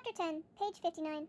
Chapter 10, page 59. On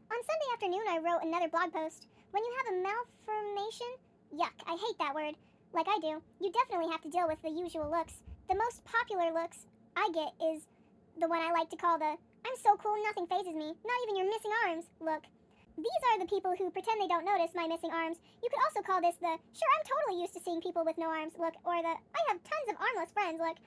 Sunday afternoon, I wrote another blog post. When you have a malformation, yuck, I hate that word, like I do, you definitely have to deal with the usual looks. The most popular looks I get is the one I like to call the I'm so cool nothing phases me, not even your missing arms look. These are the people who pretend they don't notice my missing arms. You could also call this the sure I'm totally used to seeing people with no arms look, or the I have tons of armless friends look.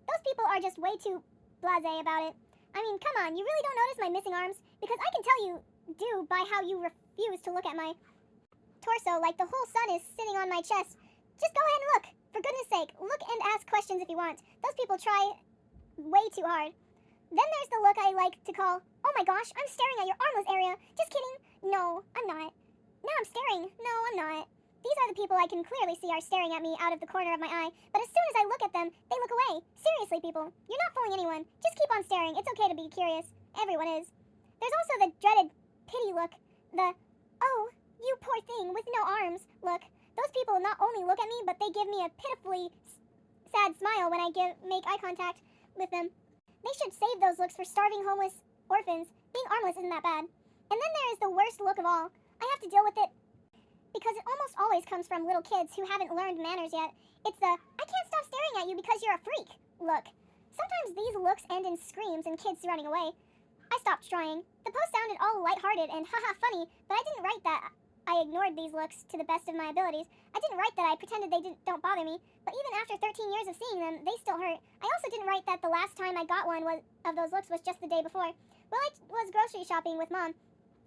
Those people are just way too blasé about it. I mean, come on, you really don't notice my missing arms? Because I can tell you do by how you refuse to look at my torso like the whole sun is sitting on my chest. Just go ahead and look. For goodness sake, look and ask questions if you want. Those people try way too hard. Then there's the look I like to call, oh my gosh, I'm staring at your armless area. Just kidding. No, I'm not. Now I'm staring. No, I'm not. These are the people I can clearly see are staring at me out of the corner of my eye, but as soon as I look at them, they look away. Seriously, people, you're not fooling anyone. Just keep on staring. It's okay to be curious. Everyone is. There's also the dreaded pity look. The, oh, you poor thing with no arms look. Those people not only look at me, but they give me a pitifully sad smile when I make eye contact with them. They should save those looks for starving homeless orphans. Being armless isn't that bad. And then there is the worst look of all. I have to deal with it because it almost always comes from little kids who haven't learned manners yet. It's the, I can't stop staring at you because you're a freak look. Sometimes these looks end in screams and kids running away. I stopped trying. The post sounded all lighthearted and haha funny, but I didn't write that I ignored these looks to the best of my abilities. I didn't write that I pretended they don't bother me, but even after 13 years of seeing them, they still hurt. I also didn't write that the last time I got one of those looks was just the day before. Well, I was grocery shopping with Mom.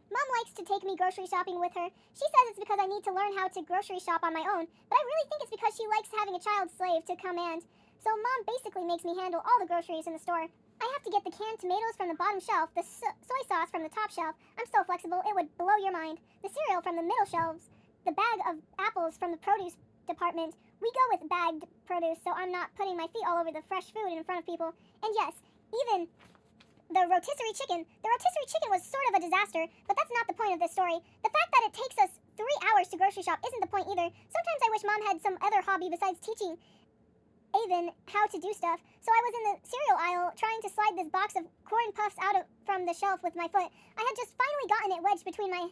Mom likes to take me grocery shopping with her. She says it's because I need to learn how to grocery shop on my own, but I really think it's because she likes having a child slave to command. So Mom basically makes me handle all the groceries in the store. I have to get the canned tomatoes from the bottom shelf, the soy sauce from the top shelf. I'm so flexible, it would blow your mind. The cereal from the middle shelves, the bag of apples from the produce department. We go with bagged produce, so I'm not putting my feet all over the fresh food in front of people. And yes, even the rotisserie chicken. The rotisserie chicken was sort of a disaster, but that's not the point of this story. The fact that it takes us 3 hours to grocery shop isn't the point either. Sometimes I wish Mom had some other hobby besides teaching Avon how to do stuff. So I was in the cereal aisle trying to slide this box of corn puffs out from the shelf with my foot. I had just finally gotten it wedged between my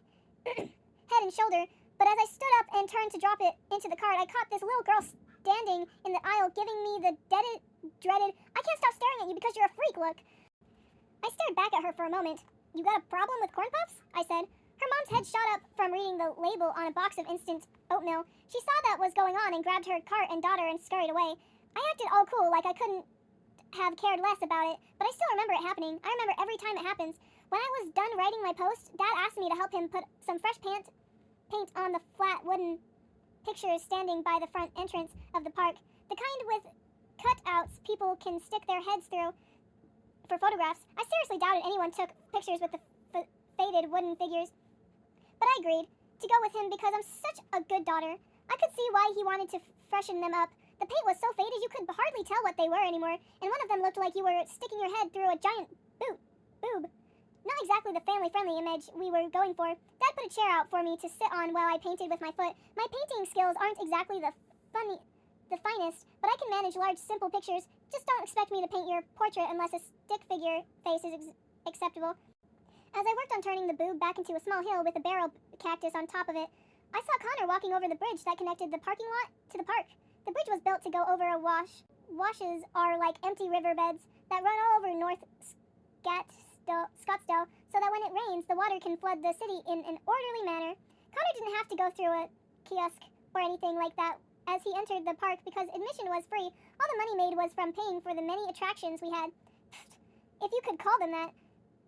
head and shoulder, but as I stood up and turned to drop it into the cart, I caught this little girl standing in the aisle giving me the dreaded, I can't stop staring at you because you're a freak look. I stared back at her for a moment. You got a problem with corn puffs? I said. Her mom's head shot up from reading the label on a box of instant oatmeal. She saw that was going on and grabbed her cart and daughter and scurried away. I acted all cool, like I couldn't have cared less about it, but I still remember it happening. I remember every time it happens. When I was done writing my post, Dad asked me to help him put some fresh paint on the flat wooden pictures standing by the front entrance of the park. The kind with cutouts people can stick their heads through for photographs. I seriously doubted anyone took pictures with the faded wooden figures. But I agreed to go with him because I'm such a good daughter. I could see why he wanted to freshen them up. The paint was so faded you could hardly tell what they were anymore, and one of them looked like you were sticking your head through a giant boob. Not exactly the family-friendly image we were going for. Dad put a chair out for me to sit on while I painted with my foot. My painting skills aren't exactly the finest, but I can manage large, simple pictures. Just don't expect me to paint your portrait unless a stick figure face is acceptable. As I worked on turning the boob back into a small hill with a barrel cactus on top of it, I saw Connor walking over the bridge that connected the parking lot to the park. The bridge was built to go over a wash. Washes are like empty riverbeds that run all over North Scottsdale, so that when it rains, the water can flood the city in an orderly manner. Connor didn't have to go through a kiosk or anything like that as he entered the park because admission was free. All the money made was from paying for the many attractions we had. If you could call them that.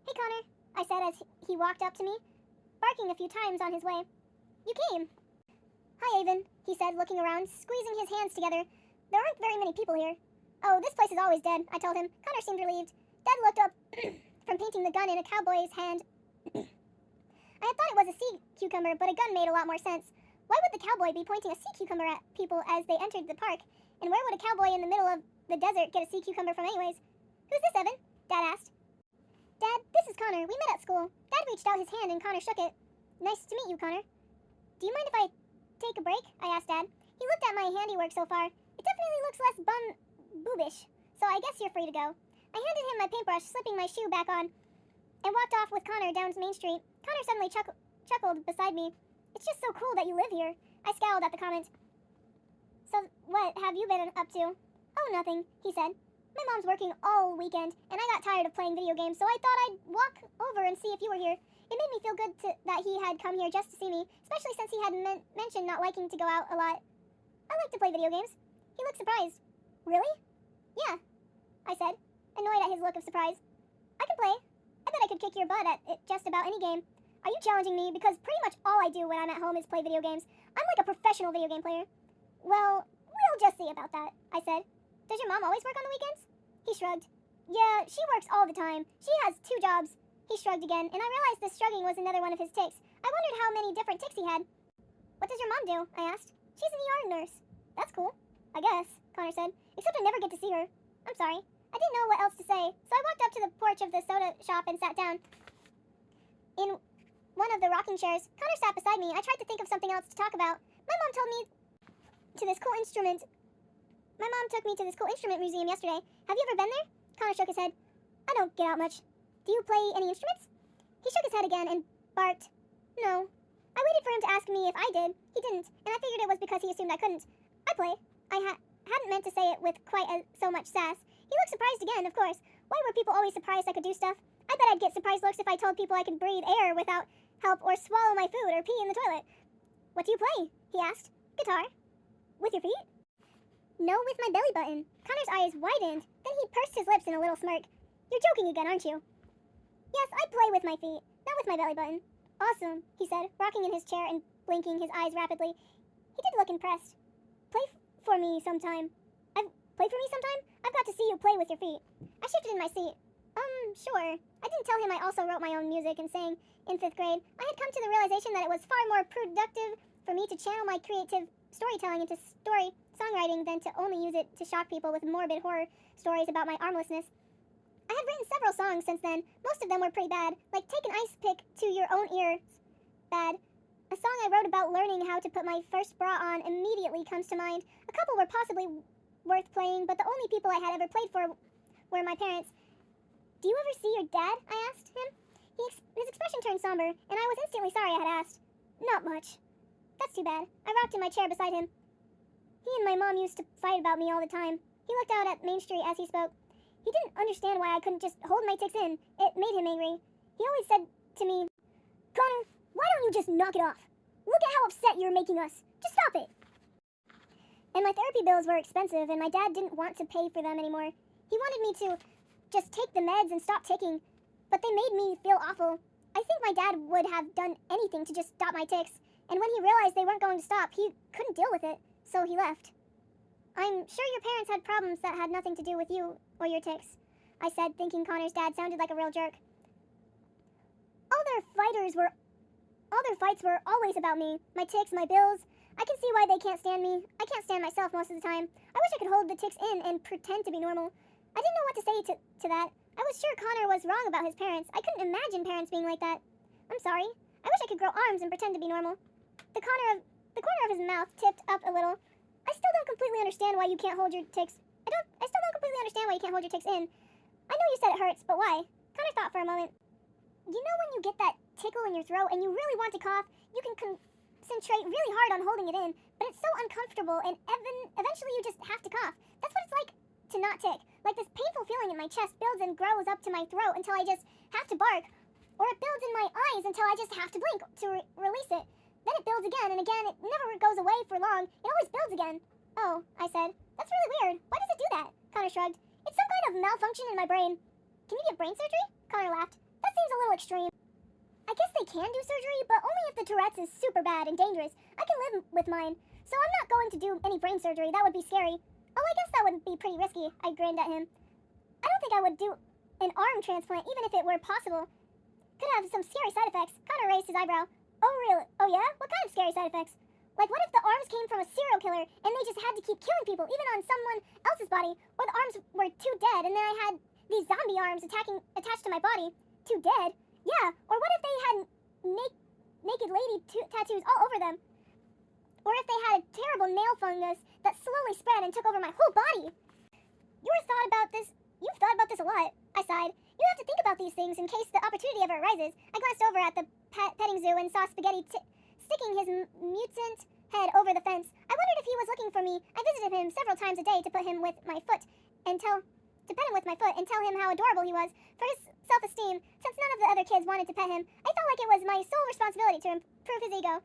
Hey, Connor, I said as he walked up to me, barking a few times on his way. You came. Hi, Avon, he said, looking around, squeezing his hands together. There aren't very many people here. Oh, this place is always dead, I told him. Connor seemed relieved. Dad looked up from painting the gun in a cowboy's hand. I had thought it was a sea cucumber, but a gun made a lot more sense. Why would the cowboy be pointing a sea cucumber at people as they entered the park? And where would a cowboy in the middle of the desert get a sea cucumber from anyways? Who's this, Evan? Dad asked. Dad, this is Connor. We met at school. Dad reached out his hand and Connor shook it. Nice to meet you, Connor. Do you mind if I take a break? I asked Dad. He looked at my handiwork so far. It definitely looks less boobish, so I guess you're free to go. I handed him my paintbrush, slipping my shoe back on. and walked off with Connor down Main Street. Connor suddenly chuckled beside me. It's just so cool that you live here. I scowled at the comment. So, what have you been up to? Oh, nothing, he said. My mom's working all weekend, and I got tired of playing video games, so I thought I'd walk over and see if you were here. It made me feel good that he had come here just to see me, especially since he had mentioned not liking to go out a lot. I like to play video games. He looked surprised. Really? Yeah, I said, annoyed at his look of surprise. I can play. I bet I could kick your butt at just about any game. Are you challenging me? Because pretty much all I do when I'm at home is play video games. I'm like a professional video game player. Well, we'll just see about that, I said. Does your mom always work on the weekends? He shrugged. Yeah, she works all the time. She has 2 jobs. He shrugged again, and I realized this shrugging was another one of his tics. I wondered how many different tics he had. What does your mom do? I asked. She's an ER nurse. That's cool. I guess, Connor said. Except I never get to see her. I'm sorry. I didn't know what else to say, so I walked up to the porch of the soda shop and sat down. In one of the rocking chairs, Connor sat beside me. I tried to think of something else to talk about. My mom took me to this cool instrument museum yesterday. Have you ever been there? Connor shook his head. I don't get out much. Do you play any instruments? He shook his head again and barked. No. I waited for him to ask me if I did. He didn't, and I figured it was because he assumed I couldn't. I play. I hadn't meant to say it with quite so much sass. He looked surprised again, of course. Why were people always surprised I could do stuff? I bet I'd get surprised looks if I told people I could breathe air without help or swallow my food or pee in the toilet. What do you play? He asked. Guitar. With your feet? No, with my belly button. Connor's eyes widened. Then he pursed his lips in a little smirk. You're joking again, aren't you? Yes, I play with my feet, not with my belly button. Awesome, he said, rocking in his chair and blinking his eyes rapidly. He did look impressed. Play for me sometime. Play for me sometime? I've got to see you play with your feet. I shifted in my seat. Sure. I didn't tell him I also wrote my own music and sang in 5th grade. I had come to the realization that it was far more productive for me to channel my creative storytelling into songwriting than to only use it to shock people with morbid horror stories about my armlessness. I had written several songs since then. Most of them were pretty bad, like Take an Ice Pick to Your Own Ears. Bad. A song I wrote about learning how to put my first bra on immediately comes to mind. A couple were possibly worth playing, but the only people I had ever played for were my parents. Do you ever see your dad? I asked him. His expression turned somber, and I was instantly sorry I had asked. Not much. That's too bad. I rocked in my chair beside him. He and my mom used to fight about me all the time. He looked out at Main Street as he spoke. He didn't understand why I couldn't just hold my tics in. It made him angry. He always said to me, Connor, why don't you just knock it off? Look at how upset you're making us. Just stop it. And my therapy bills were expensive, and my dad didn't want to pay for them anymore. He wanted me to just take the meds and stop ticking, but they made me feel awful. I think my dad would have done anything to just stop my tics, and when he realized they weren't going to stop, he couldn't deal with it, so he left. I'm sure your parents had problems that had nothing to do with you or your tics, I said, thinking Connor's dad sounded like a real jerk. All their fights were always about me, my tics, my bills. I can see why they can't stand me. I can't stand myself most of the time. I wish I could hold the tics in and pretend to be normal. I didn't know what to say to that. I was sure Connor was wrong about his parents. I couldn't imagine parents being like that. I'm sorry. I wish I could grow arms and pretend to be normal. The corner of his mouth tipped up a little. I still don't completely understand why you can't hold your tics. I still don't completely understand why you can't hold your tics in. I know you said it hurts, but why? Connor thought for a moment. You know when you get that tickle in your throat and you really want to cough, you can concentrate really hard on holding it in, but it's so uncomfortable and eventually you just have to cough. That's what it's like to not tick. Like this painful feeling in my chest builds and grows up to my throat until I just have to bark, or it builds in my eyes until I just have to blink to release it. Then it builds again and again. It never goes away for long. It always builds again. Oh, I said. That's really weird. Why does it do that? Connor shrugged. It's some kind of malfunction in my brain. Can you get brain surgery? Connor laughed. That seems a little extreme. I guess they can do surgery, but only if the Tourette's is super bad and dangerous. I can live with mine, so I'm not going to do any brain surgery. That would be scary. Oh, I guess that would be pretty risky. I grinned at him. I don't think I would do an arm transplant, even if it were possible. Could have some scary side effects. Connor raised his eyebrow. Oh, really? Oh, yeah? What kind of scary side effects? Like, what if the arms came from a serial killer and they just had to keep killing people, even on someone else's body? Or the arms were too dead and then I had these zombie arms attached to my body? Too dead? Yeah. Or what if they had naked lady tattoos all over them? Or if they had a terrible nail fungus that slowly spread and took over my whole body? You've thought about this a lot, I sighed. You have to think about these things in case the opportunity ever arises. I glanced over at the petting zoo and saw Spaghetti sticking his mutant head over the fence. I wondered if he was looking for me. I visited him several times a day to pet him with my foot and tell him how adorable he was. For his self-esteem, since none of the other kids wanted to pet him, I felt like it was my sole responsibility to improve his ego.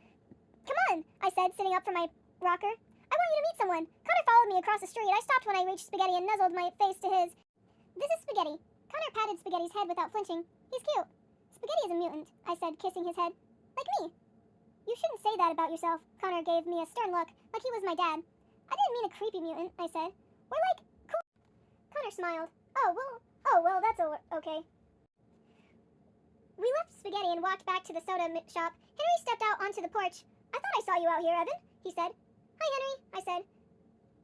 Come on, I said, sitting up from my rocker. I want you to meet someone. Connor followed me across the street. I stopped when I reached Spaghetti and nuzzled my face to his. This is Spaghetti. Connor patted Spaghetti's head without flinching. He's cute. Spaghetti is a mutant, I said, kissing his head. Like me. You shouldn't say that about yourself. Connor gave me a stern look, like he was my dad. I didn't mean a creepy mutant, I said. We're like cool. Connor smiled. Oh, well, that's okay. We left Spaghetti and walked back to the soda shop. Henry stepped out onto the porch. I thought I saw you out here, Evan, he said. Hi, Henry, I said.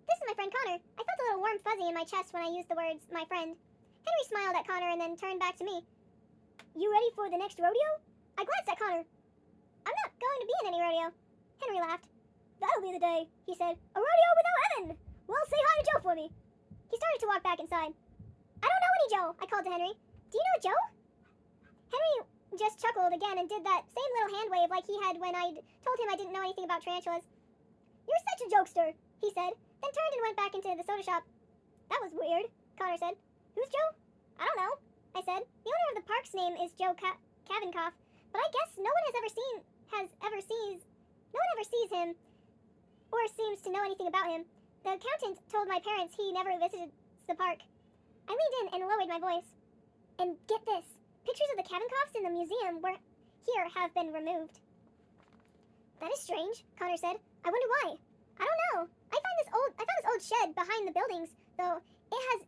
This is my friend Connor. I felt a little warm fuzzy in my chest when I used the words, my friend. Henry smiled at Connor and then turned back to me. You ready for the next rodeo? I glanced at Connor. I'm not going to be in any rodeo. Henry laughed. That'll be the day, he said. A rodeo without Evan! Well, say hi to Joe for me. He started to walk back inside. I don't know any Joe, I called to Henry. Do you know Joe? Henry just chuckled again and did that same little hand wave like he had when I told him I didn't know anything about tarantulas. You're such a jokester, he said, then turned and went back into the soda shop. That was weird, Connor said. Who's Joe? I don't know, I said. The owner of the park's name is Joe Cavenkoff, but I guess no one ever sees him or seems to know anything about him. The accountant told my parents he never visited the park. I leaned in and lowered my voice. And get this, pictures of the Cavenkoffs in the museum have been removed. That is strange, Connor said. I wonder why. I don't know. I found this old shed behind the buildings, though. It has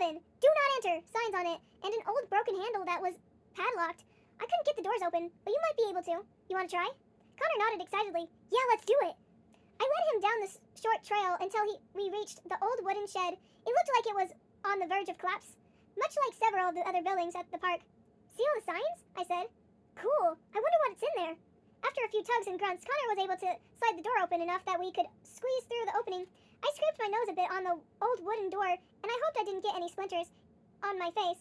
7 "Do not enter" signs on it, and an old broken handle that was padlocked. I couldn't get the doors open, but you might be able to. You want to try? Connor nodded excitedly. Yeah, let's do it. I led him down the short trail until we reached the old wooden shed. It looked like it was on the verge of collapse, much like several of the other buildings at the park. See all the signs? I said. Cool. I wonder what's in there. After a few tugs and grunts, Connor was able to slide the door open enough that we could squeeze through the opening. I scraped my nose a bit on the old wooden door, and I hoped I didn't get any splinters on my face.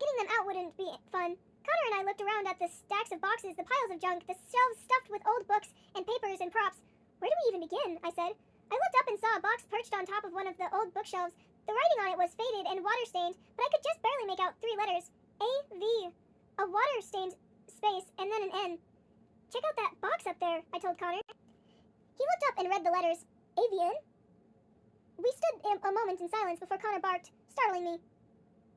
Getting them out wouldn't be fun. Connor and I looked around at the stacks of boxes, the piles of junk, the shelves stuffed with old books and papers and props. Where do we even begin? I said. I looked up and saw a box perched on top of one of the old bookshelves. The writing on it was faded and water-stained, but I could just barely make out 3 letters. A-V. A water-stained space, and then an N. Check out that box up there, I told Connor. He looked up and read the letters. AVN? We stood a moment in silence before Connor barked, startling me.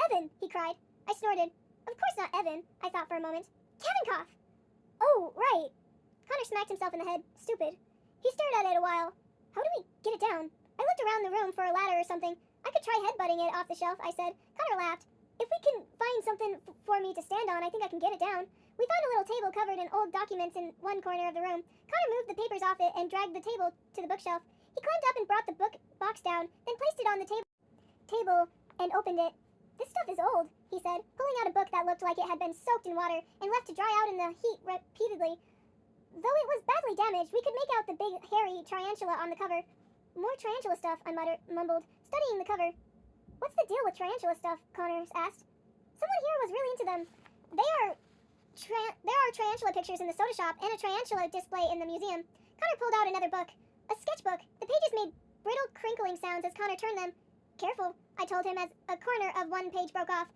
Evan, he cried. I snorted. Of course not Evan, I thought for a moment. Cavenkoff! Oh, right. Connor smacked himself in the head. Stupid. He stared at it a while. How do we get it down? I looked around the room for a ladder or something. I could try headbutting it off the shelf, I said. Connor laughed. If we can find something for me to stand on, I think I can get it down. We found a little table covered in old documents in one corner of the room. Connor moved the papers off it and dragged the table to the bookshelf. He climbed up and brought the box down, then placed it on the table and opened it. This stuff is old, he said, pulling out a book that looked like it had been soaked in water and left to dry out in the heat repeatedly. Though it was badly damaged, we could make out the big, hairy tarantula on the cover. More tarantula stuff, I mumbled, studying the cover. What's the deal with tarantula stuff? Connor asked. Someone here was really into them. There are tarantula pictures in the soda shop and a tarantula display in the museum. Connor pulled out another book, a sketchbook. The pages made brittle crinkling sounds as Connor turned them. Careful, I told him as a corner of one page broke off.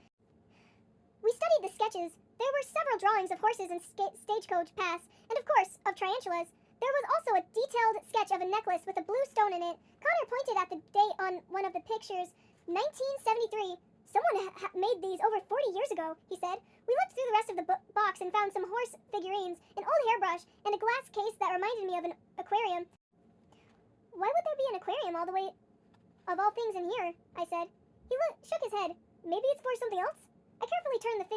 We studied the sketches. There were several drawings of horses and stagecoach paths, and of course, of tarantulas. There was also a detailed sketch of a necklace with a blue stone in it. Connor pointed at the date on one of the pictures. 1973. Someone made these over 40 years ago, he said. We looked through the rest of the box and found some horse figurines, an old hairbrush, and a glass case that reminded me of an aquarium. Why would there be an aquarium all the way of all things in here? I said. He shook his head. Maybe it's for something else? I carefully turned the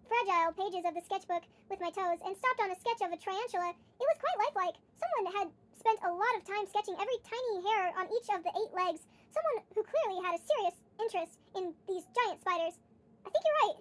fragile pages of the sketchbook with my toes and stopped on a sketch of a tarantula. It was quite lifelike. Someone had spent a lot of time sketching every tiny hair on each of the 8 legs. Someone who clearly had a serious interest in these giant spiders. I think you're right.